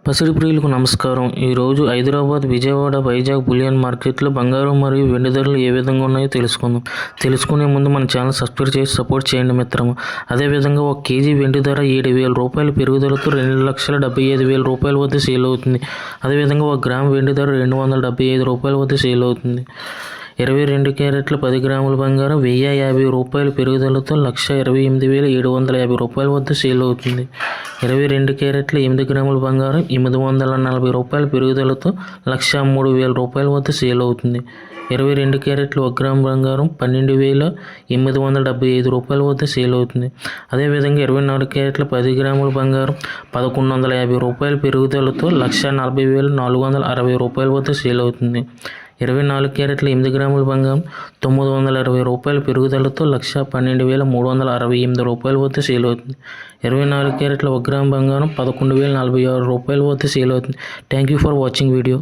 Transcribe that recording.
పసిడి ప్రియులకు నమస్కారం. ఈరోజు హైదరాబాద్, విజయవాడ, వైజాగ్ బులియన్ మార్కెట్లో బంగారం మరియు వెండి ధరలు ఏ విధంగా ఉన్నాయో తెలుసుకుందాం. తెలుసుకునే ముందు మన ఛానల్ సబ్స్క్రైబ్ చేసి సపోర్ట్ చేయండి మిత్రమా. అదేవిధంగా 1 కేజీ వెండి ధర 7,000 రూపాయల పెరుగుదలతో 2,75,000 రూపాయల వద్ద సేల్ అవుతుంది. అదేవిధంగా 1 గ్రామ్ వెండి ధర 275 రూపాయల వద్ద సేల్ అవుతుంది. 22 క్యారెట్ల 10 గ్రాముల బంగారం 1,050 రూపాయల పెరుగుదలతో 1,28,750 రూపాయల వద్ద సేల్ అవుతుంది. 22 క్యారెట్ల 8 గ్రాముల బంగారం 840 రూపాయల పెరుగుదలతో 1,03,000 రూపాయల వద్ద సేల్ అవుతుంది. 22 క్యారెట్ల 1 గ్రాము బంగారం 12,875 రూపాయల వద్ద సేల్ అవుతుంది. అదేవిధంగా 24 క్యారెట్ల 10 గ్రాముల బంగారం 1,150 రూపాయల పెరుగుదలతో 1,40,460 రూపాయల వద్ద సేల్ అవుతుంది. 24 క్యారెట్ల 8 గ్రాముల బంగారం 920 రూపాయల పెరుగుదలతో 1,12,368 రూపాయల వద్ద సేల్ అవుతుంది. 24 క్యారెట్ల 1 గ్రాము బంగారం 11,046 రూపాయల వద్ద సేల్ అవుతుంది. Thank you for watching video.